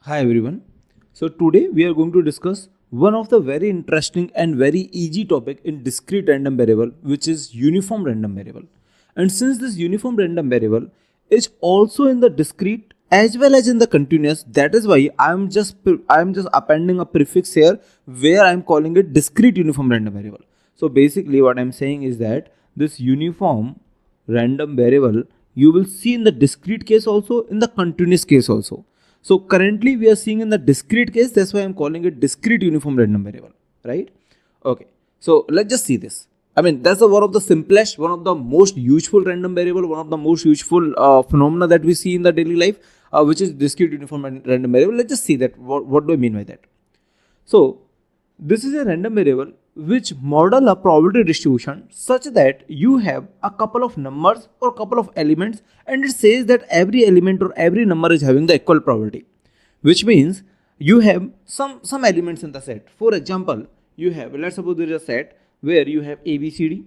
Hi everyone. So today we are going to discuss one of the very interesting and very easy topic in discrete random variable, which is uniform random variable. And since this uniform random variable is also in the discrete as well as in the continuous, that is why I am just appending a prefix here where I am calling it discrete uniform random variable. So basically what I am saying is that this uniform random variable you will see in the discrete case also, in the continuous case also. So currently we are seeing in the discrete case, that's why I'm calling it discrete uniform random variable, right? Okay, so let's just see this. I mean, that's one of the simplest, one of the most useful random variable, one of the most useful phenomena that we see in the daily life, which is discrete uniform random variable. Let's just see that. What do I mean by that? So this is a random variable which model a probability distribution such that you have a couple of numbers or couple of elements, and it says that every element or every number is having the equal probability, which means you have some elements in the set. For example, you have, let's suppose there is a set where you have ABCD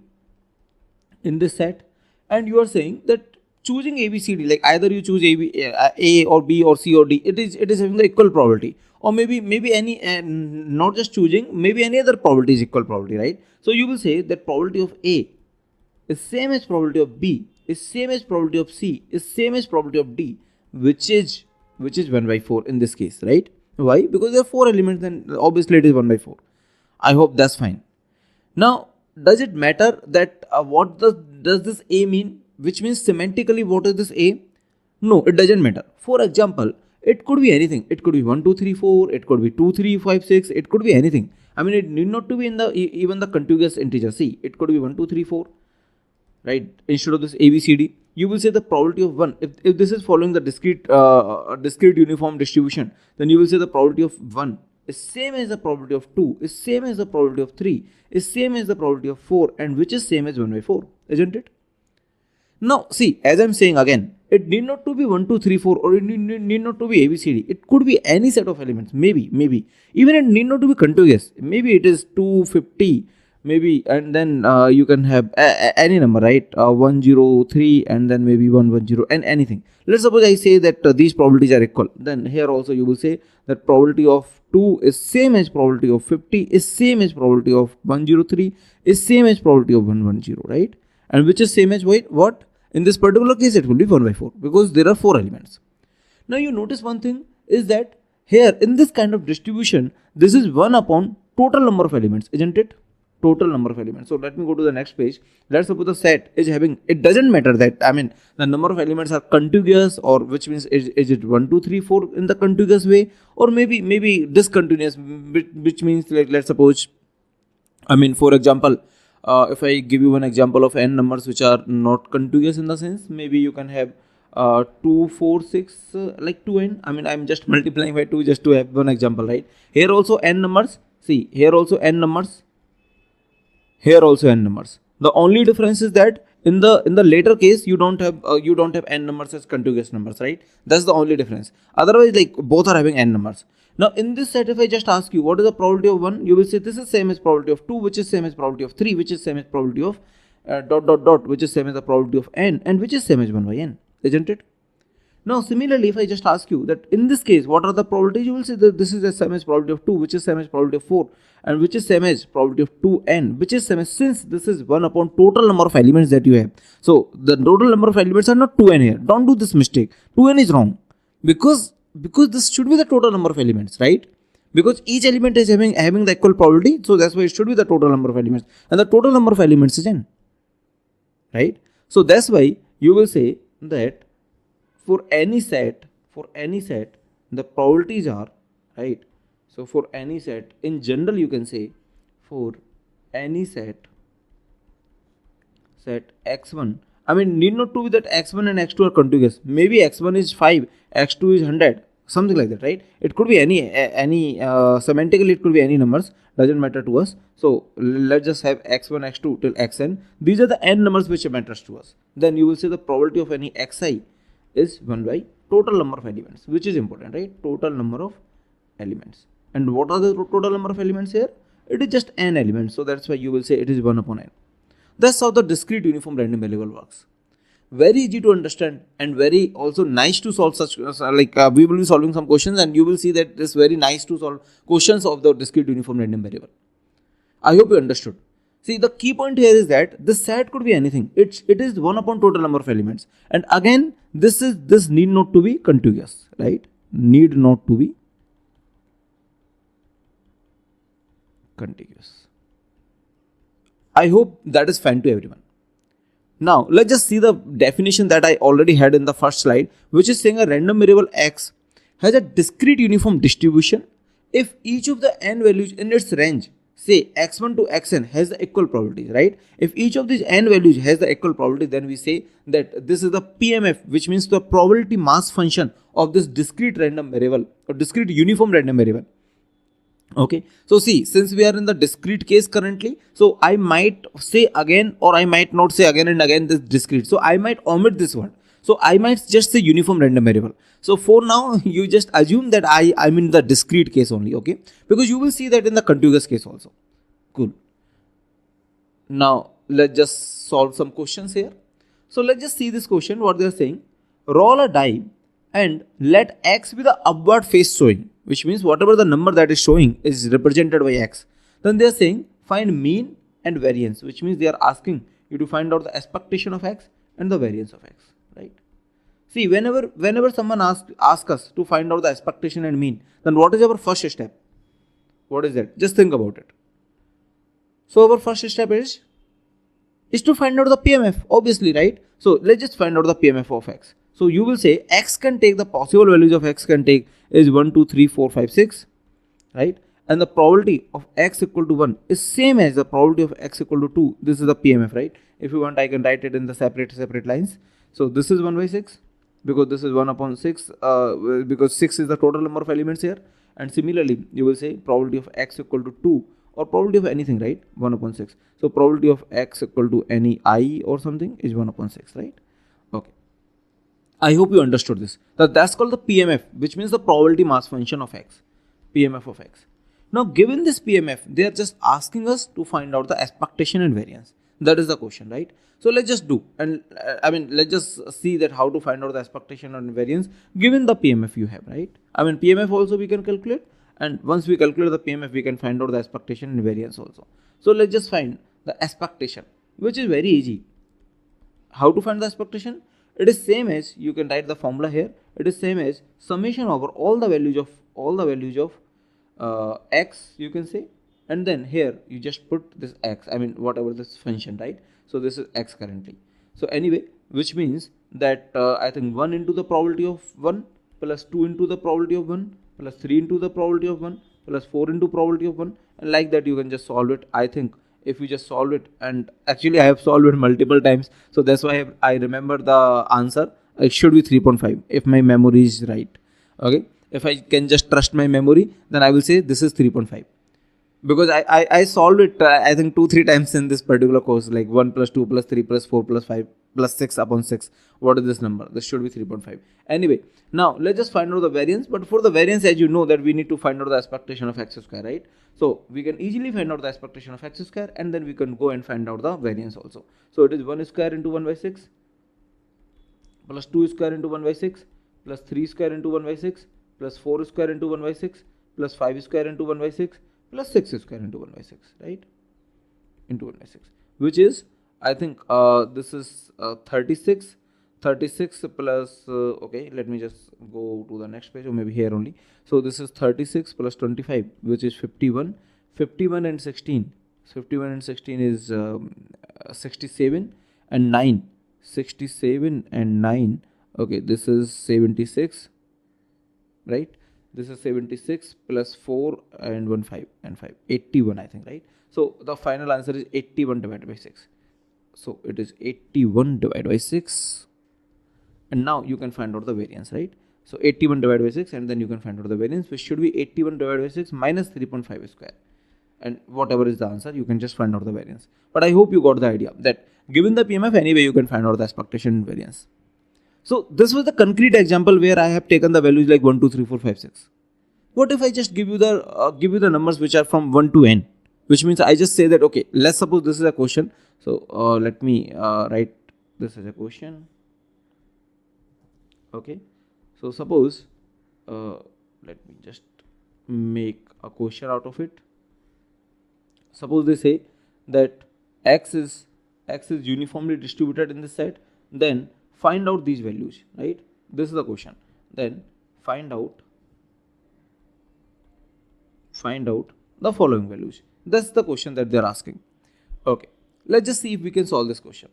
in this set, and you are saying that choosing ABCD, like either you choose A or B or C or D, it is having the equal probability, or maybe any not just choosing, maybe any other probability is equal probability, right? So you will say that probability of A is same as probability of B, is same as probability of C, is same as probability of D, which is 1 by 4 in this case, right? Why? Because there are 4 elements, then obviously it is 1 by 4. I hope that's fine. Now, does it matter that does this A mean? Which means semantically, what is this A? No, it doesn't matter. For example, it could be anything. It could be 1, 2, 3, 4. It could be 2, 3, 5, 6. It could be anything. I mean, it need not to be in the even the contiguous integer. See, it could be 1, 2, 3, 4. Right? Instead of this ABCD, you will say the probability of 1. If this is following the discrete uniform distribution, then you will say the probability of 1 is same as the probability of 2, is same as the probability of 3, is same as the probability of 4, and which is same as 1 by 4, isn't it? Now, see, as I'm saying again, it need not to be 1, 2, 3, 4, or it need not to be ABCD. It could be any set of elements, maybe. Even it need not to be contiguous. Maybe it is 250, maybe, and then you can have any number, right? 103, and then maybe 110, and anything. Let's suppose I say that these probabilities are equal. Then here also you will say that probability of 2 is same as probability of 50, is same as probability of 103, is same as probability of 110, right? And which is same as what? In this particular case, it will be 1 by 4 because there are 4 elements. Now you notice one thing is that here in this kind of distribution, this is 1 upon total number of elements, isn't it? Total number of elements. So let me go to the next page. Let's suppose the set is having, it doesn't matter that, I mean, the number of elements are contiguous, or which means is it 1, 2, 3, 4 in the contiguous way, or maybe discontinuous, which means, like, let's suppose, I mean, for example, if I give you one example of n numbers which are not contiguous in the sense, maybe you can have 2, 4, 6, like 2n. I mean, I'm just multiplying by 2 just to have one example, right? Here also n numbers. See, here also n numbers. Here also n numbers. The only difference is that in the later case you don't have n numbers as contiguous numbers, right? That's the only difference. Otherwise, like, both are having n numbers. Now in this set, if I just ask you what is the probability of 1, you will say this is same as probability of 2, which is same as probability of 3, which is same as probability of which is same as the probability of n, and which is same as 1 by n, isn't it? Now similarly, if I just ask you that in this case what are the probabilities, you will say that this is the same as probability of 2, which is same as probability of 4, and which is same as probability of 2n, which is same as, since this is 1 upon total number of elements that you have. So the total number of elements are not 2n here. Don't do this mistake. 2n is wrong because this should be the total number of elements, right? Because each element is having the equal probability, so that's why it should be the total number of elements, and the total number of elements is n, right? So that's why you will say that for any set the probabilities are, right? So for any set, in general, you can say for any set x1, I mean, need not to be that x1 and x2 are contiguous. Maybe x1 is 5, x2 is 100, something like that, right? It could be any semantically it could be any numbers, doesn't matter to us. So let's just have x1, x2 till xn. These are the n numbers which matters to us. Then you will say the probability of any xi is 1 by total number of elements, which is important, right? Total number of elements. And what are the total number of elements here? It is just n elements, so that's why you will say it is 1 upon n. That's how the discrete uniform random variable works. very easy to understand and very also nice to solve such we will be solving some questions and you will see that it's very nice to solve questions of the discrete uniform random variable. I hope you understood. See, the key point here is that this set could be anything. It is 1 upon total number of elements. And again, this need not to be contiguous, right? Need not to be contiguous. I hope that is fine to everyone. Now, let's just see the definition that I already had in the first slide, which is saying a random variable x has a discrete uniform distribution if each of the n values in its range, say x1 to xn, has the equal probabilities, right? If each of these n values has the equal probability, then we say that this is the PMF, which means the probability mass function of this discrete random variable or discrete uniform random variable. Okay, so see, since we are in the discrete case currently, so I might say again or I might not say again and again this discrete. So I might omit this word. So I might just say uniform random variable. So for now, you just assume that I'm in the discrete case only, okay? Because you will see that in the contiguous case also. Cool. Now, let's just solve some questions here. So let's just see this question, what they are saying. Roll a die and let x be the upward face showing, which means whatever the number that is showing is represented by x. Then they are saying find mean and variance, which means they are asking you to find out the expectation of x and the variance of x, right? See, whenever someone asks us to find out the expectation and mean, then what is our first step? What is that? Just think about it. So our first step is to find out the PMF, obviously, right? So let's just find out the PMF of x. So you will say x can take, the possible values of x can take is 1, 2, 3, 4, 5, 6, right? And the probability of x equal to 1 is same as the probability of x equal to 2. This is the PMF, right? If you want, I can write it in the separate lines. So this is 1 by 6 because this is 1 upon 6 because 6 is the total number of elements here. And similarly, you will say probability of x equal to 2 or probability of anything, right? 1 upon 6. So probability of x equal to any I or something is 1 upon 6, right? Okay. I hope you understood this. That's called the PMF, which means the probability mass function of x, PMF of x. Now, given this PMF, they are just asking us to find out the expectation and variance. That is the question, right? So let's just do, and let's just see that how to find out the expectation and variance given the PMF you have, right? PMF also we can calculate, and once we calculate the PMF, we can find out the expectation and variance also. So let's just find the expectation, which is very easy. How to find the expectation? It is same as, you can write the formula here. It is same as summation over all the values of x, you can say, and then here you just put this x, whatever this function, right? So this is x currently. So anyway, which means that I think 1 into the probability of 1 plus 2 into the probability of 1 plus 3 into the probability of 1 plus 4 into probability of 1, and like that you can just solve it. I think if you just solve it, and actually I have solved it multiple times, so that's why I remember the answer. It should be 3.5 if my memory is right. Okay, if I can just trust my memory, then I will say this is 3.5 because I solved it I think 2-3 times in this particular course, like 1 plus 2 plus 3 plus 4 plus 5 plus 6 upon 6. What is this number? This should be 3.5. Anyway, now let's just find out the variance. But for the variance, as you know, that we need to find out the expectation of x square, right? So we can easily find out the expectation of x square, and then we can go and find out the variance also. So it is 1 square into 1 by 6 plus 2 square into 1 by 6 plus 3 square into 1 by 6 plus 4 square into 1 by 6 plus 5 square into 1 by 6 plus 6 square into 1 by 6, right? Into 1 by 6, which is, I think this is 36 plus, okay, let me just go to the next page, or maybe here only. So this is 36 plus 25, which is 51. 51 and 16. 51 and 16 is 67 and 9. 67 and 9. Okay, this is 76, right? This is 76 plus 4 and 1, 5 and 5. 81, I think, right? So the final answer is 81 divided by 6. So it is 81 divided by 6. And now you can find out the variance, right? So 81 divided by 6, and then you can find out the variance, which should be 81 divided by 6 minus 3.5 square. And whatever is the answer, you can just find out the variance. But I hope you got the idea that given the PMF, anyway, you can find out the expectation and variance. So this was the concrete example where I have taken the values like 1, 2, 3, 4, 5, 6. What if I just give you the numbers which are from 1 to n, which means I just say that, okay, let's suppose this is a question. So let me write this as a question. Okay, so suppose let me just make a question out of it. Suppose they say that x is uniformly distributed in this set, then find out these values, right? This is the question. Then find out the following values. That's the question that they're asking. Okay, let's just see if we can solve this question.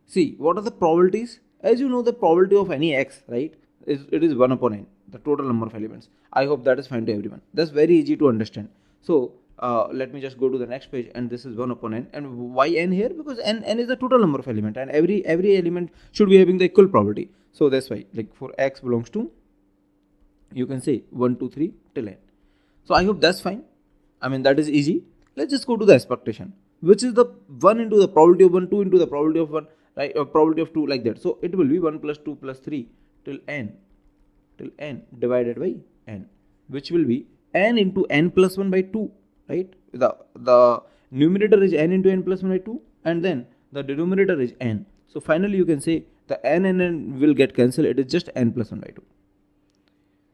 See, what are the probabilities? As you know, the probability of any x, right, it is 1 upon n, the total number of elements. I hope that is fine to everyone. That's very easy to understand. So let me just go to the next page, and this is 1 upon n. And why n here? Because n is the total number of element, and every element should be having the equal probability. So that's why, like, for x belongs to, you can say 1, 2, 3 till n. So I hope that's fine. I mean, that is easy. Let's just go to the expectation, which is the 1 into the probability of 1, 2 into the probability of 1, right, or probability of 2, like that. So it will be 1 plus 2 plus 3 till n divided by n, which will be n into n plus 1 by 2, right? The numerator is n into n plus 1 by 2, and then the denominator is n. So finally you can say the n and n will get cancelled. It is just n plus 1 by 2.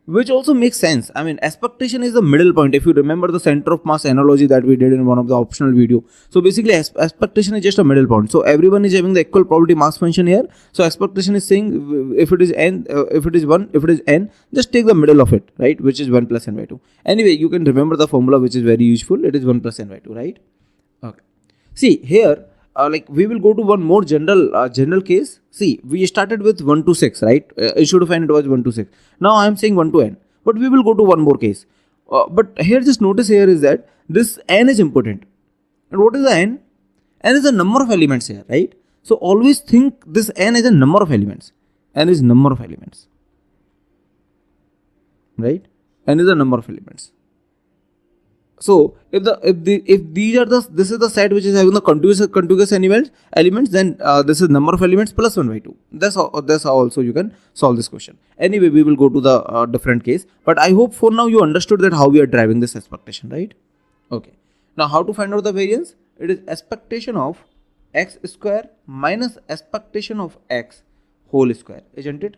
Which also makes sense. I mean, expectation is the middle point. If you remember the center of mass analogy that we did in one of the optional video. So basically expectation is just a middle point. So everyone is having the equal probability mass function here. So expectation is saying if it is n, if it is 1, if it is n, just take the middle of it, right? Which is 1 plus n by 2. Anyway, you can remember the formula, which is very useful. It is 1 plus n by 2, right? Okay. See here, like, we will go to one more general case. See, we started with 1 to 6, right? You should find it was 1 to 6. Now I am saying 1 to n, but we will go to one more case. But here, just notice here is that this n is important. And what is the n? N is the number of elements here, right? So always think this n is a number of elements. N is number of elements, right? N is the number of elements. So if these are this is the set which is having the contiguous elements, then this is number of elements plus 1 by 2. That's how also you can solve this question. Anyway, we will go to the different case, but I hope for now you understood that how we are driving this expectation, right? Okay. Now how to find out the variance? It is expectation of x square minus expectation of x whole square, isn't it?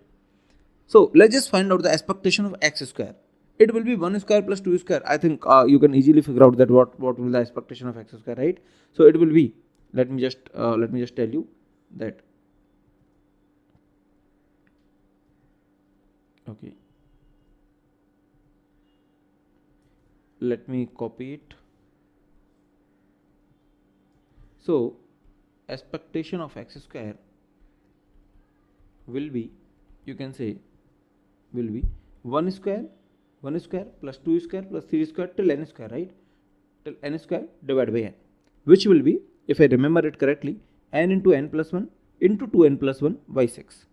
So let's just find out the expectation of x square. It will be 1 square plus 2 square. I think you can easily figure out that what will the expectation of x square, right? So it will be, let me just tell you that. Okay, let me copy it. So expectation of x square will be, you can say, will be 1 square plus 2 square plus 3 square till n square, right? Till n square divided by n, which will be, if I remember it correctly, n into n plus 1 into 2n plus 1 by 6,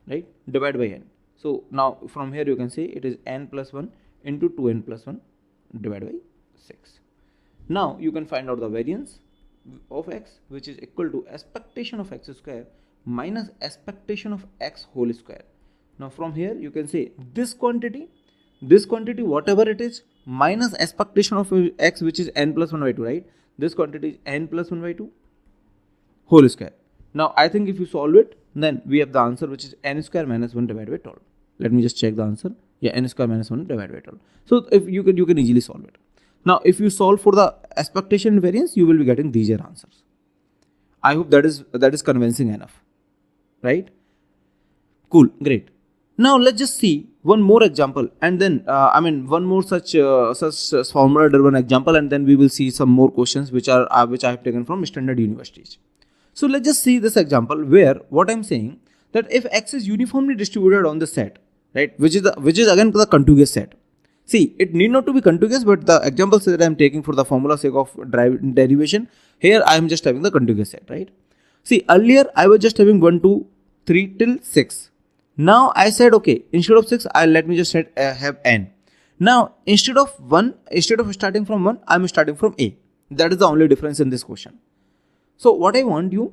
right? Divided by n. So now from here you can say it is n plus 1 into 2n plus 1 divided by 6. Now you can find out the variance of x, which is equal to expectation of x square minus expectation of x whole square. Now from here you can say this quantity whatever it is minus expectation of x, which is n plus 1 by 2, right? This quantity is n plus 1 by 2 whole square. Now I think if you solve it, then we have the answer, which is n square minus 1 divided by 12. Let me just check the answer. Yeah, n square minus 1 divided by 12. So if you can easily solve it. Now if you solve for the expectation variance, you will be getting these are answers. I hope that is convincing enough, right? Cool, great. Now let's just see one more example, and then one more such formula driven example, and then we will see some more questions which I have taken from standard universities. So let's just see this example where what I'm saying, that if x is uniformly distributed on the set, right, which is again the contiguous set. See, it need not to be contiguous, but the examples that I'm taking for the formula sake of derivation, here I am just having the contiguous set, right? See, earlier I was just having 1, 2, 3 till 6. Now I said, okay, instead of 6, let me just have n. Now instead of starting from 1, I'm starting from a. That is the only difference in this question. So what I want you,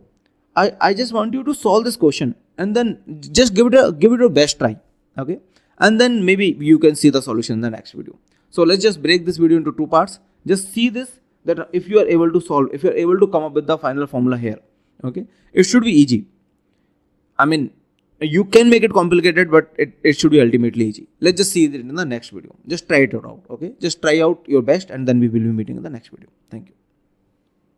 I just want you to solve this question, and then just give it a best try, okay? And then maybe you can see the solution in the next video. So let's just break this video into two parts. Just see this, that if you are able to solve, if you are able to come up with the final formula here, okay, it should be easy. I mean, You can make it complicated, but it should be ultimately easy. Let's just see it in the next video. Just try it out. Okay, just try out your best, and then we will be meeting in the next video. Thank you.